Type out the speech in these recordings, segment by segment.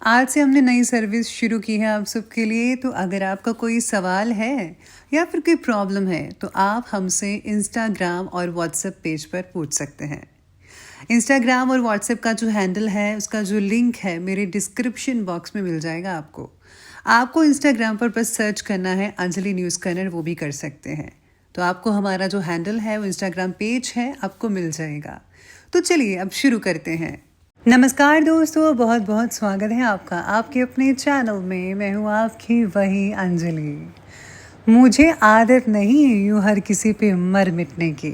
आज से हमने नई सर्विस शुरू की है आप सबके लिए। तो अगर आपका कोई सवाल है या फिर कोई प्रॉब्लम है तो आप हमसे इंस्टाग्राम और व्हाट्सएप पेज पर पूछ सकते हैं। इंस्टाग्राम और व्हाट्सएप का जो हैंडल है उसका जो लिंक है मेरे डिस्क्रिप्शन बॉक्स में मिल जाएगा आपको इंस्टाग्राम पर बस सर्च करना है अंजलि न्यूज़ कन्नड़, वो भी कर सकते हैं। तो आपको हमारा जो हैंडल है वो इंस्टाग्राम पेज है, आपको मिल जाएगा। तो चलिए अब शुरू करते हैं। नमस्कार दोस्तों, बहुत बहुत स्वागत है आपका आपके अपने चैनल में। मैं हूँ आपकी वही अंजलि। मुझे आदत नहीं है यूँ हर किसी पे मर मिटने की,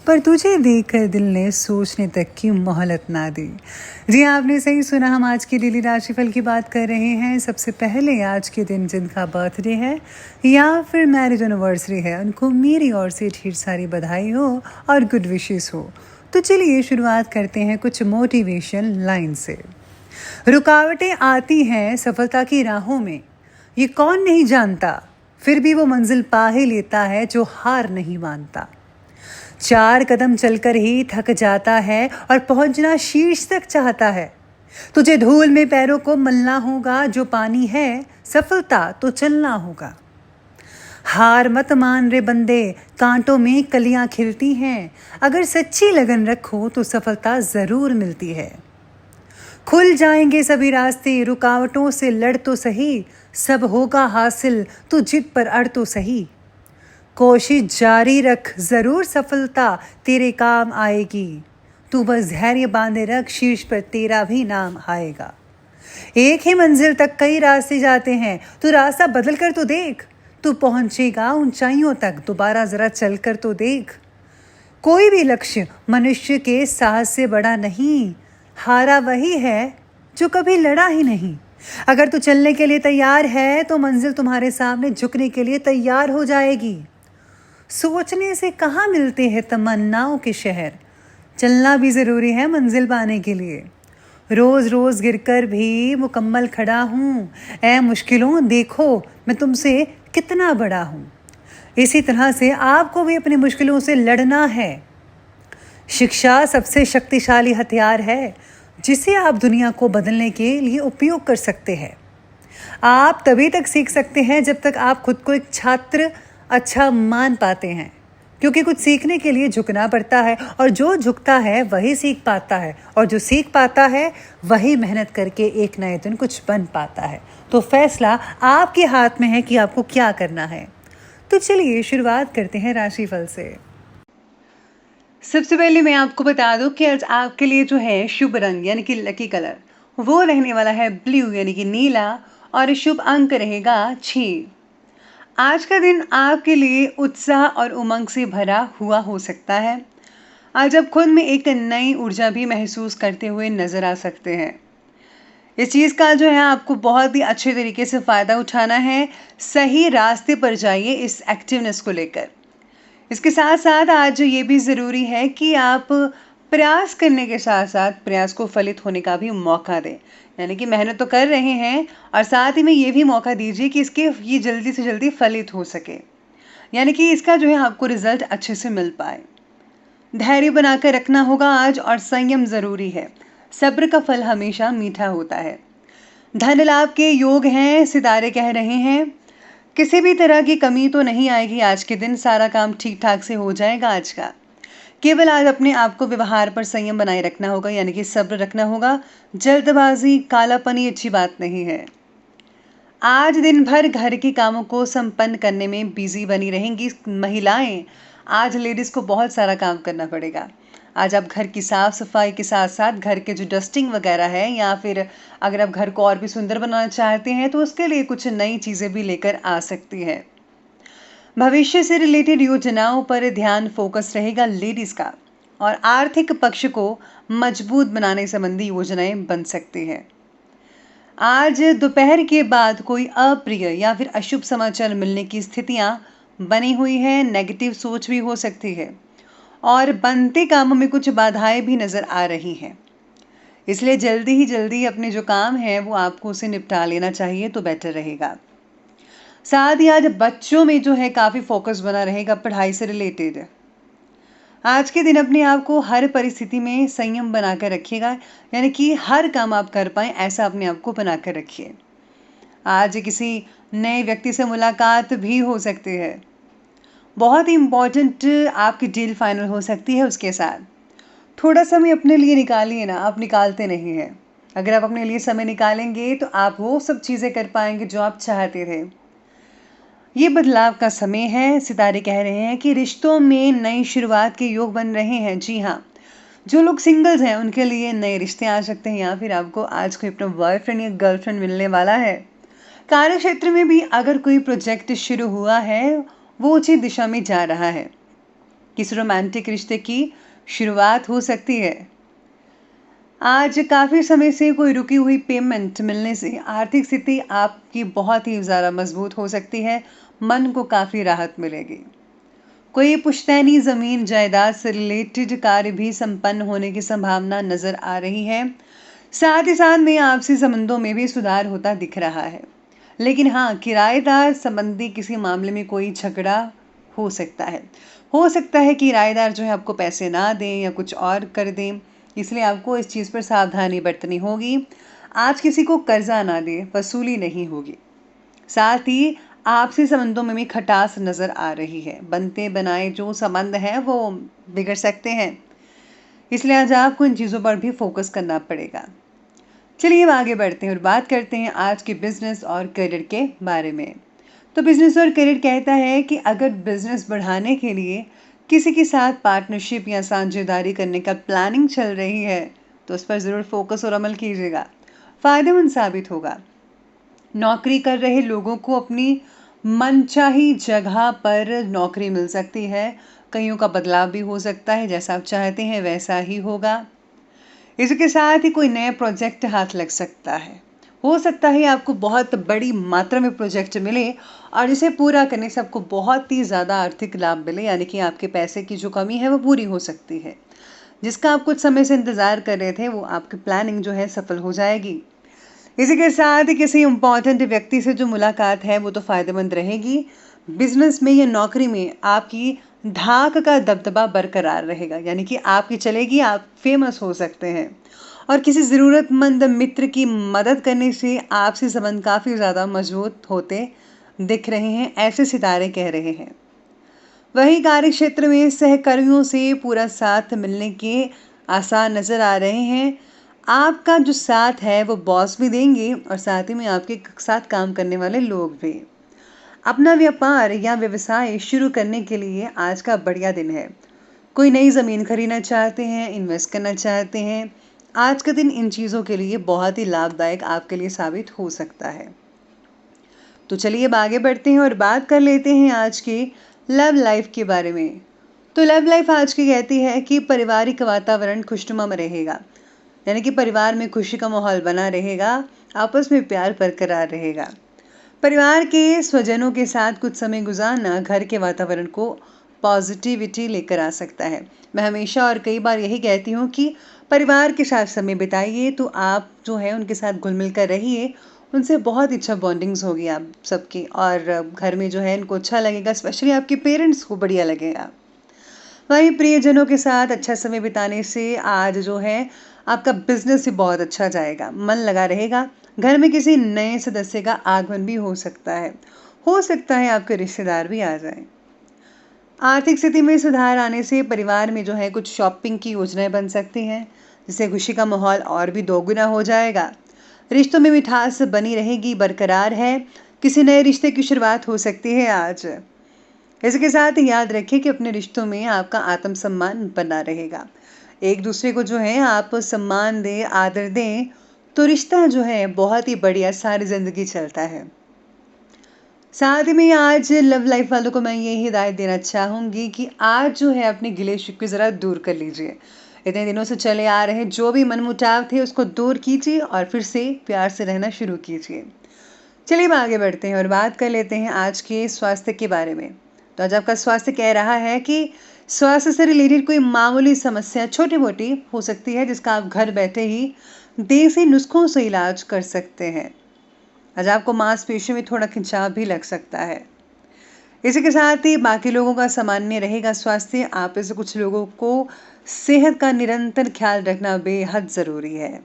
पर तुझे देखकर दिल ने सोचने तक की मोहलत ना दी। जी आपने सही सुना, हम आज की डेली राशिफल की बात कर रहे हैं। सबसे पहले आज के दिन जिनका बर्थडे है या फिर मैरिज एनिवर्सरी है, उनको मेरी ओर से ढेर सारी बधाई हो और गुड विशेस हो। तो चलिए शुरुआत करते हैं कुछ मोटिवेशन लाइन से। रुकावटें आती हैं सफलता की राहों में, ये कौन नहीं जानता, फिर भी वो मंजिल पा ही लेता है जो हार नहीं मानता। 4 कदम चलकर ही थक जाता है और पहुंचना शीर्ष तक चाहता है। तुझे धूल में पैरों को मलना होगा, जो पानी है सफलता तो चलना होगा। हार मत मान रे बंदे, कांटों में कलियां खिलती हैं। अगर सच्ची लगन रखो तो सफलता जरूर मिलती है। खुल जाएंगे सभी रास्ते, रुकावटों से लड़ तो सही, सब होगा हासिल तो जिद पर अड़ तो सही। कोशिश जारी रख, जरूर सफलता तेरे काम आएगी। तू बस धैर्य बांधे रख, शीर्ष पर तेरा भी नाम आएगा। एक ही मंजिल तक कई रास्ते जाते हैं, तू रास्ता बदल कर तो देख। तू पहुंचेगा ऊंचाइयों तक, दोबारा जरा चल कर तो देख। कोई भी लक्ष्य मनुष्य के साहस से बड़ा नहीं, हारा वही है जो कभी लड़ा ही नहीं। अगर तू चलने के लिए तैयार है तो मंजिल तुम्हारे सामने झुकने के लिए तैयार हो जाएगी। सोचने से कहाँ मिलते हैं तमन्नाओं के शहर, चलना भी जरूरी है मंजिल पाने के लिए। रोज रोज गिरकर भी मुकम्मल खड़ा हूँ, ऐ मुश्किलों देखो मैं तुमसे कितना बड़ा हूँ। इसी तरह से आपको भी अपनी मुश्किलों से लड़ना है। शिक्षा सबसे शक्तिशाली हथियार है, जिसे आप दुनिया को बदलने के लिए उपयोग कर सकते हैं। आप तभी तक सीख सकते हैं जब तक आप खुद को एक छात्र अच्छा मान पाते हैं, क्योंकि कुछ सीखने के लिए झुकना पड़ता है, और जो झुकता है वही सीख पाता है, और जो सीख पाता है वही मेहनत करके एक नए दिन कुछ बन पाता है। तो फैसला आपके हाथ में है कि आपको क्या करना है। तो चलिए शुरुआत करते हैं राशिफल से। सबसे पहले मैं आपको बता दूं कि आज आपके लिए जो है शुभ रंग यानी कि लकी कलर वो रहने वाला है ब्लू यानी कि नीला, और शुभ अंक रहेगा 6। आज का दिन आपके लिए उत्साह और उमंग से भरा हुआ हो सकता है। आज आप खुद में एक नई ऊर्जा भी महसूस करते हुए नजर आ सकते हैं। इस चीज़ का जो है आपको बहुत ही अच्छे तरीके से फ़ायदा उठाना है। सही रास्ते पर जाइए इस एक्टिवनेस को लेकर। इसके साथ साथ आज ये भी ज़रूरी है कि आप प्रयास करने के साथ साथ प्रयास को फलित होने का भी मौका दें। यानी कि मेहनत तो कर रहे हैं और साथ ही में ये भी मौका दीजिए कि इसके ये जल्दी से जल्दी फलित हो सके, यानी कि इसका जो है आपको रिजल्ट अच्छे से मिल पाए। धैर्य बनाकर रखना होगा आज, और संयम ज़रूरी है। सब्र का फल हमेशा मीठा होता है। धन लाभ के योग हैं, सितारे कह रहे हैं। किसी भी तरह की कमी तो नहीं आएगी आज के दिन, सारा काम ठीक ठाक से हो जाएगा आज का। केवल आज अपने आप को व्यवहार पर संयम बनाए रखना होगा, यानी कि सब्र रखना होगा। जल्दबाजी कालापन ये अच्छी बात नहीं है। आज दिन भर घर के कामों को संपन्न करने में बिजी बनी रहेंगी महिलाएं। आज लेडीज को बहुत सारा काम करना पड़ेगा। आज आप घर की साफ सफाई के साथ साथ घर के जो डस्टिंग वगैरह है, या फिर अगर आप घर को और भी सुंदर बनाना चाहते हैं तो उसके लिए कुछ नई चीज़ें भी लेकर आ सकती है। भविष्य से रिलेटेड योजनाओं पर ध्यान फोकस रहेगा लेडीज का, और आर्थिक पक्ष को मजबूत बनाने संबंधी योजनाएं बन सकती हैं। आज दोपहर के बाद कोई अप्रिय या फिर अशुभ समाचार मिलने की स्थितियां बनी हुई है। नेगेटिव सोच भी हो सकती है, और बनते कामों में कुछ बाधाएं भी नजर आ रही हैं। इसलिए जल्दी ही जल्दी अपने जो काम है वो आपको उसे निपटा लेना चाहिए तो बेटर रहेगा। साथ ही आज बच्चों में जो है काफ़ी फोकस बना रहेगा पढ़ाई से रिलेटेड। आज के दिन अपने आप को हर परिस्थिति में संयम बनाकर रखिएगा, यानी कि हर काम आप कर पाएँ ऐसा अपने आप को बनाकर रखिए। आज किसी नए व्यक्ति से मुलाकात भी हो सकती है। बहुत ही इम्पोर्टेंट आपकी डील फाइनल हो सकती है उसके साथ। थोड़ा समय अपने लिए निकालिए ना, आप निकालते नहीं हैं। अगर आप अपने लिए समय निकालेंगे तो आप वो सब चीज़ें कर पाएँगे जो आप चाहते थे। ये बदलाव का समय है। सितारे कह रहे हैं कि रिश्तों में नई शुरुआत के योग बन रहे हैं। जी हाँ, जो लोग सिंगल्स हैं उनके लिए नए रिश्ते आ सकते हैं, या फिर आपको आज कोई अपना बॉयफ्रेंड या गर्लफ्रेंड मिलने वाला है। कार्य क्षेत्र में भी अगर कोई प्रोजेक्ट शुरू हुआ है, वो उचित दिशा में जा रहा है। किसी रोमांटिक रिश्ते की शुरुआत हो सकती है। आज काफ़ी समय से कोई रुकी हुई पेमेंट मिलने से आर्थिक स्थिति आपकी बहुत ही ज़्यादा मजबूत हो सकती है। मन को काफ़ी राहत मिलेगी। कोई पुश्तैनी ज़मीन जायदाद से रिलेटेड कार्य भी संपन्न होने की संभावना नज़र आ रही है। साथ ही साथ में आपसी संबंधों में भी सुधार होता दिख रहा है। लेकिन हाँ, किराएदार संबंधी किसी मामले में कोई झगड़ा हो सकता है। हो सकता है कि किराएदार जो है आपको पैसे ना दें या कुछ और कर दें, इसलिए आपको इस चीज़ पर सावधानी बरतनी होगी। आज किसी को कर्जा ना दें, वसूली नहीं होगी। साथ ही आपसी संबंधों में भी खटास नज़र आ रही है। बनते बनाए जो संबंध हैं वो बिगड़ सकते हैं, इसलिए आज आपको इन चीज़ों पर भी फोकस करना पड़ेगा। चलिए अब आगे बढ़ते हैं और बात करते हैं आज के बिजनेस और करियर के बारे में। तो बिजनेस और करियर कहता है कि अगर बिजनेस बढ़ाने के लिए किसी के साथ पार्टनरशिप या साझेदारी करने का प्लानिंग चल रही है तो उस पर ज़रूर फोकस और अमल कीजिएगा, फ़ायदेमंद साबित होगा। नौकरी कर रहे लोगों को अपनी मनचाही जगह पर नौकरी मिल सकती है। कईयों का बदलाव भी हो सकता है, जैसा आप चाहते हैं वैसा ही होगा। इसके साथ ही कोई नया प्रोजेक्ट हाथ लग सकता है। हो सकता है आपको बहुत बड़ी मात्रा में प्रोजेक्ट मिले और इसे पूरा करने से आपको बहुत ही ज़्यादा आर्थिक लाभ मिले, यानी कि आपके पैसे की जो कमी है वो पूरी हो सकती है। जिसका आप कुछ समय से इंतज़ार कर रहे थे वो आपकी प्लानिंग जो है सफल हो जाएगी। इसी के साथ ही किसी इम्पॉर्टेंट व्यक्ति से जो मुलाकात है वो तो फ़ायदेमंद रहेगी। बिजनेस में या नौकरी में आपकी धाक का दबदबा बरकरार रहेगा, यानी कि आपकी चलेगी, आप फेमस हो सकते हैं। और किसी ज़रूरतमंद मित्र की मदद करने से आपसी संबंध काफ़ी ज़्यादा मजबूत होते दिख रहे हैं, ऐसे सितारे कह रहे हैं। वहीं कार्य क्षेत्र में सहकर्मियों से पूरा साथ मिलने के आसार नज़र आ रहे हैं। आपका जो साथ है वो बॉस भी देंगे और साथ ही में आपके साथ काम करने वाले लोग भी। अपना व्यापार या व्यवसाय शुरू करने के लिए आज का बढ़िया दिन है। कोई नई ज़मीन खरीदना चाहते हैं, इन्वेस्ट करना चाहते हैं, आज का दिन इन चीज़ों के लिए बहुत ही लाभदायक आपके लिए साबित हो सकता है। तो चलिए अब आगे बढ़ते हैं और बात कर लेते हैं आज के लव लाइफ के बारे में। तो लव लाइफ आज की कहती है कि पारिवारिक वातावरण खुशनुमा में रहेगा, यानी कि परिवार में खुशी का माहौल बना रहेगा, आपस में प्यार बरकरार रहेगा। परिवार के स्वजनों के साथ कुछ समय गुजारना घर के वातावरण को पॉजिटिविटी लेकर आ सकता है। मैं हमेशा और कई बार यही कहती हूँ कि परिवार के साथ समय बिताइए, तो आप जो है उनके साथ घुल मिल कर रहिए, उनसे बहुत अच्छा बॉन्डिंग्स होगी आप सबकी, और घर में जो है इनको अच्छा लगेगा, स्पेशली आपके पेरेंट्स को बढ़िया लगेगा। वहीं प्रियजनों के साथ अच्छा समय बिताने से आज जो है आपका बिजनेस भी बहुत अच्छा जाएगा, मन लगा रहेगा। घर में किसी नए सदस्य का आगमन भी हो सकता है आपके रिश्तेदार भी आ जाएं। आर्थिक स्थिति में सुधार आने से परिवार में जो है कुछ शॉपिंग की योजनाएं बन सकती हैं, जिससे खुशी का माहौल और भी दोगुना हो जाएगा। रिश्तों में मिठास बनी रहेगी, बरकरार है। किसी नए रिश्ते की शुरुआत हो सकती है आज। इसके साथ ही याद रखें कि अपने रिश्तों में आपका आत्मसम्मान बना रहेगा। एक दूसरे को जो है आप सम्मान दें, आदर दें, तो रिश्ता जो है बहुत ही बढ़िया सारी ज़िंदगी चलता है। साथ ही में आज लव लाइफ वालों को मैं ये हिदायत देना चाहूँगी कि आज जो है अपने गिले शिकवे ज़रा दूर कर लीजिए। इतने दिनों से चले आ रहे जो भी मनमुटाव थे उसको दूर कीजिए और फिर से प्यार से रहना शुरू कीजिए। चलिए अब आगे बढ़ते हैं और बात कर लेते हैं आज के स्वास्थ्य के बारे में। तो आज आपका स्वास्थ्य कह रहा है कि स्वास्थ्य से रिलेटेड कोई मामूली समस्या छोटी मोटी हो सकती है, जिसका आप घर बैठे ही देसी नुस्खों से इलाज कर सकते हैं। आज आपको मांसपेशियों में थोड़ा खिंचाव भी लग सकता है। इसी के साथ ही बाकी लोगों का सामान्य रहेगा स्वास्थ्य। आप में से कुछ लोगों को सेहत का निरंतर ख्याल रखना बेहद ज़रूरी है।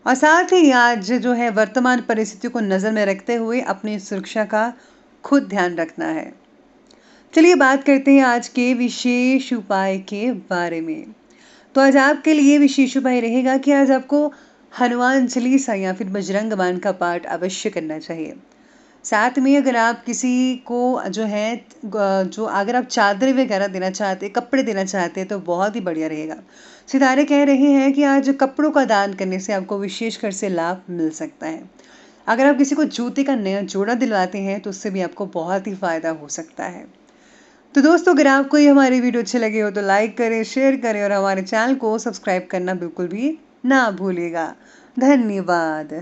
और साथ ही आज जो है वर्तमान परिस्थितियों को नज़र में रखते हुए अपनी सुरक्षा का खुद ध्यान रखना है। चलिए बात करते हैं आज के विशेष उपाय के बारे में। तो आज आपके लिए विशेष उपाय रहेगा कि आज आपको हनुमान चालीसा या फिर बजरंग बाण का पाठ अवश्य करना चाहिए। साथ में अगर आप किसी को जो है जो अगर आप चादर वगैरह देना चाहते, कपड़े देना चाहते हैं तो बहुत ही बढ़िया रहेगा। सितारे कह रहे हैं कि आज कपड़ों का दान करने से आपको विशेषकर से लाभ मिल सकता है। अगर आप किसी को जूते का नया जोड़ा दिलवाते हैं तो उससे भी आपको बहुत ही फायदा हो सकता है। तो दोस्तों, अगर आपको ये हमारी वीडियो अच्छे लगे हो तो लाइक करें, शेयर करें और हमारे चैनल को सब्सक्राइब करना बिल्कुल भी ना भूलिएगा। धन्यवाद।